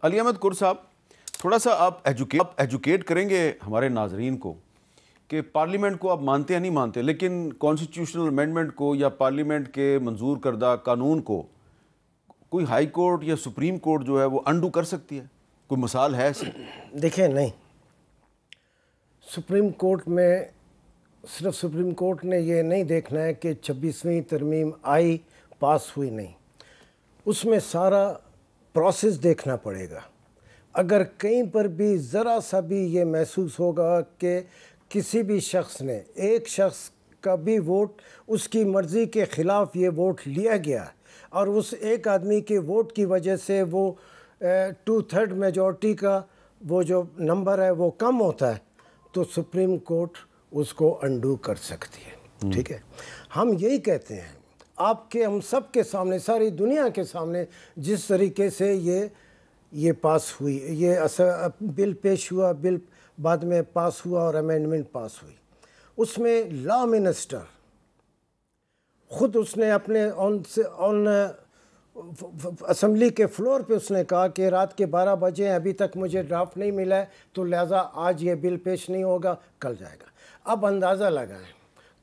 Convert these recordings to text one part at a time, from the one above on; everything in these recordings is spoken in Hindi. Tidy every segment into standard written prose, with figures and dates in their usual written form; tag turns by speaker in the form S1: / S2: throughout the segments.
S1: अली अहमद कुर साहब, थोड़ा सा आप एजुकेट करेंगे हमारे नाजरीन को कि पार्लियामेंट को आप मानते या नहीं मानते, लेकिन कॉन्स्टिट्यूशनल अमेंडमेंट को या पार्लियामेंट के मंजूर करदा कानून को कोई हाई कोर्ट या सुप्रीम कोर्ट जो है वो अंडू कर सकती है? कोई मिसाल है ऐसी?
S2: देखिए, नहीं, सुप्रीम कोर्ट में सिर्फ सुप्रीम कोर्ट ने ये नहीं देखना है कि 26वीं तरमीम आई, पास हुई, नहीं, उसमें सारा प्रोसेस देखना पड़ेगा। अगर कहीं पर भी ज़रा सा भी ये महसूस होगा कि किसी भी शख्स ने, एक शख्स का भी वोट उसकी मर्ज़ी के ख़िलाफ़ ये वोट लिया गया और उस एक आदमी के वोट की वजह से वो 2/3 मेजॉरिटी का वो जो नंबर है वो कम होता है, तो सुप्रीम कोर्ट उसको अंडू कर सकती है। ठीक है, हम यही कहते हैं आपके, हम सब के सामने, सारी दुनिया के सामने, जिस तरीके से ये पास हुई, ये बिल पेश हुआ, बिल बाद में पास हुआ और अमेंडमेंट पास हुई, उसमें लॉ मिनिस्टर खुद उसने अपने ऑन असेंबली के फ्लोर पे उसने कहा कि रात के 12 बजे अभी तक मुझे ड्राफ्ट नहीं मिला है, तो लिहाजा आज ये बिल पेश नहीं होगा, कल जाएगा। अब अंदाज़ा लगाएं,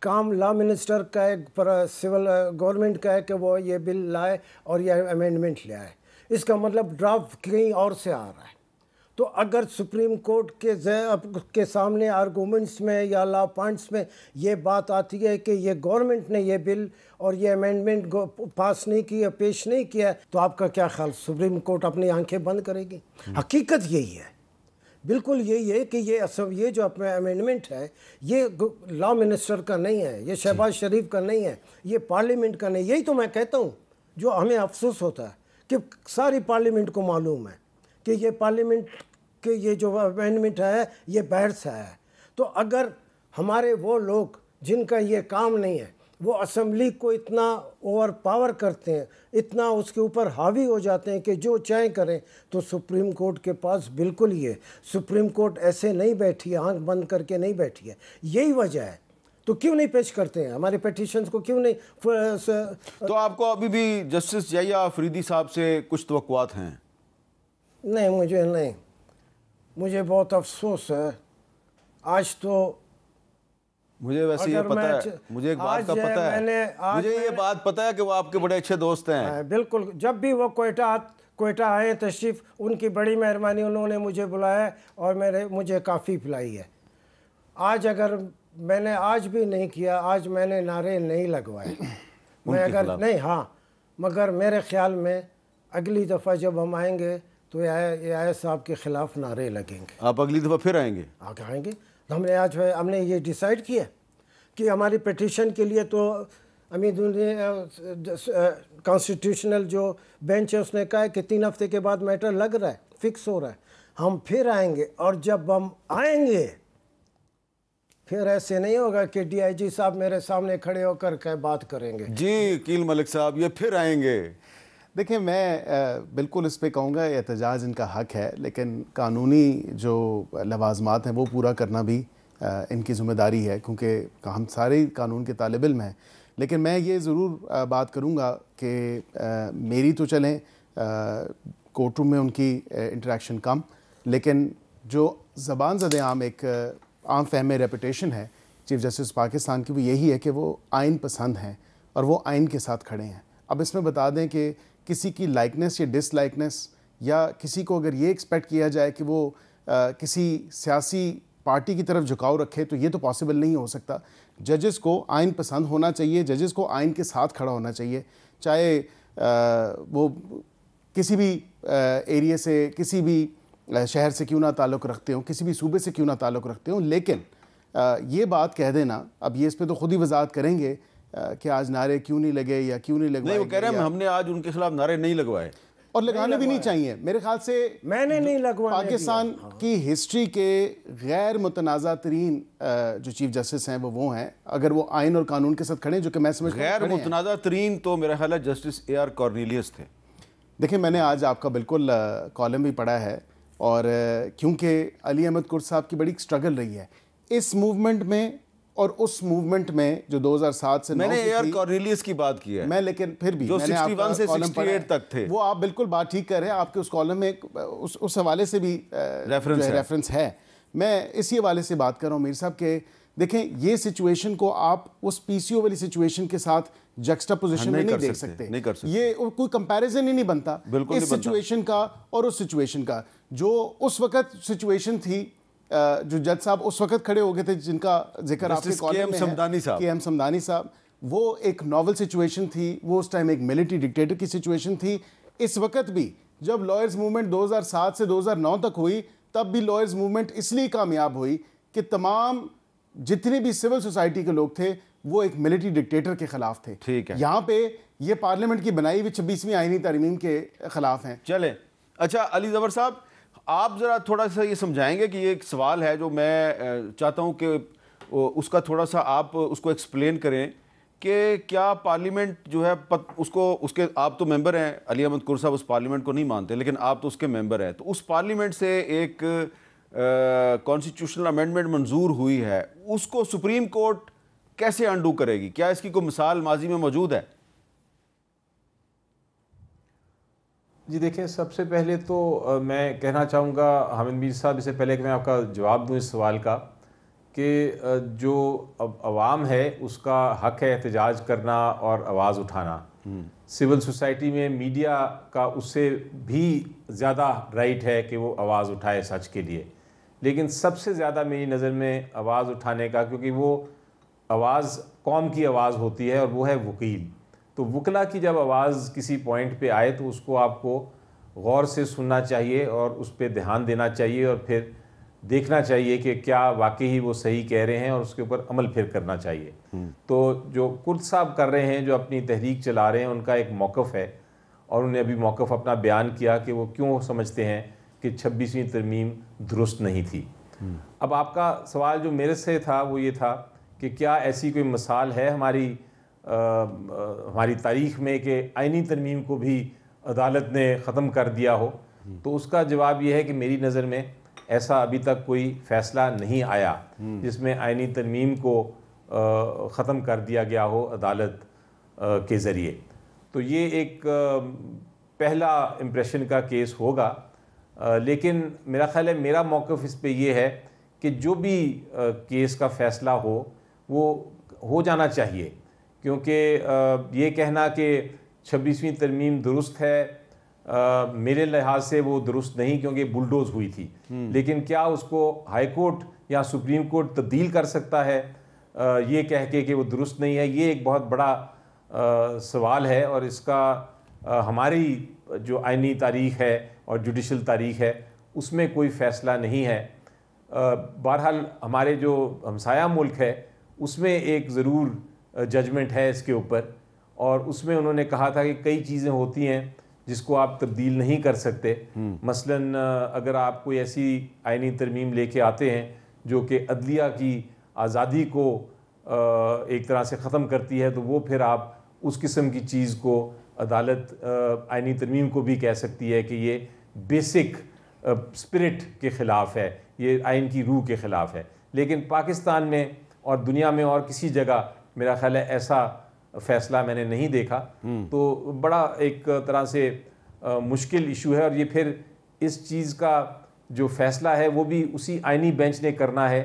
S2: काम लॉ मिनिस्टर का है, पर सिविल गवर्नमेंट का है कि वो ये बिल लाए और ये अमेंडमेंट ले आए, इसका मतलब ड्राफ्ट कहीं और से आ रहा है। तो अगर सुप्रीम कोर्ट के सामने आर्गूमेंट्स में या लॉ पॉइंट्स में ये बात आती है कि ये गवर्नमेंट ने ये बिल और ये अमेंडमेंट पास नहीं किया, पेश नहीं किया, तो आपका क्या ख्याल, सुप्रीम कोर्ट अपनी आंखें बंद करेगी? हकीकत यही है, बिल्कुल यही है कि ये जो अपना अमेंडमेंट है ये लॉ मिनिस्टर का नहीं है, ये शहबाज शरीफ का नहीं है, ये पार्लियामेंट का नहीं। यही तो मैं कहता हूँ, जो हमें अफसोस होता है कि सारी पार्लियामेंट को मालूम है कि ये पार्लियामेंट के ये जो अमेंडमेंट है ये बाहर से आया है। तो अगर हमारे वो लोग जिनका ये काम नहीं है वो असेंबली को इतना ओवर पावर करते हैं, इतना उसके ऊपर हावी हो जाते हैं कि जो चाहे करें, तो सुप्रीम कोर्ट के पास बिल्कुल ही है। सुप्रीम कोर्ट ऐसे नहीं बैठी है, आंख बंद करके नहीं बैठी है, यही वजह है। तो क्यों नहीं पेश करते हैं हमारे पेटिशंस को, क्यों नहीं?
S1: तो आपको अभी भी जस्टिस जया अफरीदी साहब से कुछ तवक्कुआत हैं?
S2: नहीं, मुझे बहुत अफसोस है। आज तो
S1: मुझे वैसे ये पता है, मुझे एक बात का पता है, मुझे ये बात पता है कि वो आपके बड़े अच्छे दोस्त हैं।
S2: बिल्कुल, जब भी वो कोयटा आए तशरीफ़, उनकी बड़ी मेहरबानी, उन्होंने मुझे बुलाया और मुझे काफ़ी पिलाई है। आज अगर मैंने आज भी नहीं किया, आज मैंने नारे नहीं लगवाए मैं अगर नहीं, हाँ, मगर मेरे ख्याल में अगली दफ़ा जब हम आएंगे तो ये साहब के ख़िलाफ़ नारे लगेंगे।
S1: आप अगली दफ़ा फिर आएंगे?
S2: आएंगे। तो हमने ये डिसाइड किया कि हमारी पिटीशन के लिए तो कॉन्स्टिट्यूशनल जो बेंच है उसने कहा है कि 3 हफ्ते के बाद मैटर लग रहा है, फिक्स हो रहा है, हम फिर आएंगे। और जब हम आएंगे फिर ऐसे नहीं होगा कि DIG साहब मेरे सामने खड़े होकर बात करेंगे।
S1: जी कील मलिक साहब, ये फिर आएंगे।
S3: देखिए, मैं बिल्कुल इस पे कहूँगा एहतजाज इनका हक़ है, लेकिन कानूनी जो लवाजमात हैं वो पूरा करना भी इनकी ज़िम्मेदारी है, क्योंकि हम सारे कानून के तालिब इल्म हैं। लेकिन मैं ये ज़रूर बात करूँगा कि मेरी तो चलें कोर्ट रूम में उनकी इंटरेक्शन कम, लेकिन जो ज़बान ज़द आम एक आम फहम रेपुटेशन है चीफ़ जस्टिस पाकिस्तान की, वो यही है कि वो आइन पसंद हैं और वो आइन के साथ खड़े हैं। अब इसमें बता दें कि किसी की लाइकनेस या डिसलाइकनेस, या किसी को अगर ये एक्सपेक्ट किया जाए कि वो किसी सियासी पार्टी की तरफ झुकाव रखे, तो ये तो पॉसिबल नहीं हो सकता। जजेस को आइन पसंद होना चाहिए, जजेस को आइन के साथ खड़ा होना चाहिए, चाहे वो किसी भी एरिया से, किसी भी शहर से क्यों ना ताल्लुक़ रखते हों, किसी भी सूबे से क्यों ना ताल्लुक़ रखते हों। लेकिन ये बात कह देना, अब ये इस पर तो खुद ही वजाहत करेंगे कि आज नारे क्यों नहीं लगे या क्यों नहीं लगवाए।
S1: नहीं, वो कह रहे हैं हमने आज उनके खिलाफ नारे नहीं लगवाए
S3: और लगाने भी नहीं चाहिए। मेरे ख्याल से
S2: मैंने नहीं लगवाए।
S3: पाकिस्तान की हिस्ट्री के गैर मुतनाज़ा तरीन जो चीफ जस्टिस हैं वो हैं, अगर वो आइन और कानून के साथ खड़े, जो कि मैं समझता हूं
S1: गैर मुतनाज़ा तरीन तो मेरा ख्याल है जस्टिस AR कॉर्नेलियस थे।
S3: देखिए, मैंने आज आपका बिल्कुल कॉलम भी पढ़ा है, और क्योंकि अली अहमद कुर साहब की बड़ी स्ट्रगल रही है इस मूवमेंट में और उस मूवमेंट में जो 2007 से
S1: मैंने
S3: 9 की
S1: एयर
S3: थी,
S1: कॉर्नेलियस की बात की है,
S3: मैं लेकिन फिर भी
S1: जो
S3: मैंने
S1: 61 से
S3: कॉलम
S1: 68 तक थे,
S3: वो आप बिल्कुल बात ठीक कर रहे हैं, आपके उस कॉलम में उस हवाले से भी रेफरेंस है। मैं इसी हवाले से बात कर रहा हूँ मीर साहब के, देखें ये सिचुएशन को आप उस पीसीओ वाली सिचुएशन के साथ जक्सटापोजिशन में नहीं देख सकते,
S1: नहीं कर सकते,
S3: ये कोई कंपैरिजन ही नहीं बनता इस सिचुएशन का और उस सिचुएशन का। जो उस वक्त सिचुएशन थी, जो जज साहब उस वक्त खड़े हो गए थे जिनका जिक्र आपके कॉलम में है, के.एम. समदानी साहब, वो एक नॉवल सिचुएशन थी, वो उस टाइम एक मिलिट्री डिक्टेटर की सिचुएशन थी। इस वक्त भी जब लॉयर्स मूवमेंट 2007 से 2009 तक हुई, तब भी लॉयर्स मूवमेंट इसलिए कामयाब हुई कि तमाम जितने भी सिविल सोसाइटी के लोग थे वो एक मिलिट्री डिक्टेटर के खिलाफ थे।
S1: ठीक है,
S3: यहाँ पे ये पार्लियामेंट की बनाई हुई 26वीं आईनी तरमीम के खिलाफ हैं।
S1: चले, अच्छा अली ज़फर साहब, आप ज़रा थोड़ा सा ये समझाएंगे कि ये एक सवाल है जो मैं चाहता हूँ कि उसका थोड़ा सा आप उसको एक्सप्लेन करें कि क्या पार्लियामेंट जो है उसके आप तो मेंबर हैं, अली अहमद कुर साहब उस पार्लियामेंट को नहीं मानते, लेकिन आप तो उसके मेंबर हैं, तो उस पार्लियामेंट से एक कॉन्स्टिट्यूशनल अमेंडमेंट मंजूर हुई है, उसको सुप्रीम कोर्ट कैसे अंडू करेगी? क्या इसकी कोई मिसाल माजी में मौजूद है?
S4: जी देखिए, सबसे पहले तो मैं कहना चाहूँगा हामिद मीर साहब, इससे पहले कि मैं आपका जवाब दूँ इस सवाल का, कि जो अवाम है उसका हक़ है एहतजाज करना और आवाज़ उठाना। सिविल सोसाइटी में मीडिया का उससे भी ज़्यादा राइट है कि वो आवाज़ उठाए सच के लिए, लेकिन सबसे ज़्यादा मेरी नज़र में आवाज़ उठाने का, क्योंकि वो आवाज़ कौम की आवाज़ होती है और वो है वकील, तो वकला की जब आवाज़ किसी पॉइंट पे आए तो उसको आपको गौर से सुनना चाहिए और उस पर ध्यान देना चाहिए और फिर देखना चाहिए कि क्या वाकई ही वो सही कह रहे हैं और उसके ऊपर अमल फिर करना चाहिए। तो जो कुर्द साहब कर रहे हैं, जो अपनी तहरीक चला रहे हैं, उनका एक मौक़िफ़ है और उन्हें अभी मौक़िफ़ अपना बयान किया कि वो क्यों समझते हैं कि 26वीं तरमीम दुरुस्त नहीं थी। अब आपका सवाल जो मेरे से था वो ये था कि क्या ऐसी कोई मिसाल है हमारी तारीख़ में कि आइनी तरमीम को भी अदालत ने ख़त्म कर दिया हो? तो उसका जवाब ये है कि मेरी नज़र में ऐसा अभी तक कोई फ़ैसला नहीं आया जिसमें आइनी तरमीम को ख़त्म कर दिया गया हो अदालत के ज़रिए। तो ये एक पहला इम्प्रेशन का केस होगा, लेकिन मेरा ख़्याल है, मेरा मौक़िफ़ इस पे ये है कि जो भी केस का फ़ैसला हो वो हो जाना चाहिए, क्योंकि ये कहना कि 26वीं तरमीम दुरुस्त है, मेरे लिहाज से वो दुरुस्त नहीं, क्योंकि बुलडोज़ हुई थी। लेकिन क्या उसको हाई कोर्ट या सुप्रीम कोर्ट तब्दील कर सकता है ये कह के कि वो दुरुस्त नहीं है? ये एक बहुत बड़ा सवाल है और इसका हमारी जो आइनी तारीख़ है और जुडिशल तारीख़ है उसमें कोई फ़ैसला नहीं है। बहरहाल हमारे जो हमसाया मुल्क है उसमें एक ज़रूर जजमेंट है इसके ऊपर, और उसमें उन्होंने कहा था कि कई चीज़ें होती हैं जिसको आप तब्दील नहीं कर सकते। मसलन अगर आप कोई ऐसी आइनी तरमीम लेके आते हैं जो कि अदलिया की आज़ादी को एक तरह से ख़त्म करती है, तो वो फिर आप उस किस्म की चीज़ को अदालत आइनी तरमीम को भी कह सकती है कि ये बेसिक स्पिरिट के ख़िलाफ़ है, ये आइन की रूह के ख़िलाफ़ है। लेकिन पाकिस्तान में और दुनिया में और किसी जगह मेरा ख़्याल है ऐसा फ़ैसला मैंने नहीं देखा। तो बड़ा एक तरह से मुश्किल इशू है, और ये फिर इस चीज़ का जो फ़ैसला है वो भी उसी आइनी बेंच ने करना है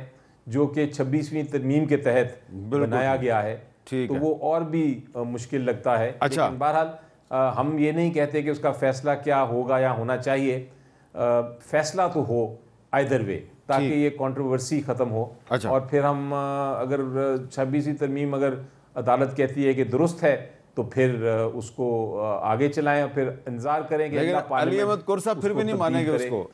S4: जो कि 26वीं तरमीम के तहत बनाया गया है। तो वो और भी मुश्किल लगता है।
S1: अच्छा,
S4: लेकिन बहरहाल हम ये नहीं कहते कि उसका फ़ैसला क्या होगा या होना चाहिए, फ़ैसला तो हो आइदर वे, ताकि ये कंट्रोवर्सी ख़त्म हो।
S1: अच्छा।
S4: और फिर हम अगर 26वीं तरमीम अगर अदालत कहती है कि दुरुस्त है तो फिर उसको आगे चलाएं और फिर इंतजार करें कि
S1: अली अहमद कुर साहब फिर भी नहीं मानेंगे उसको।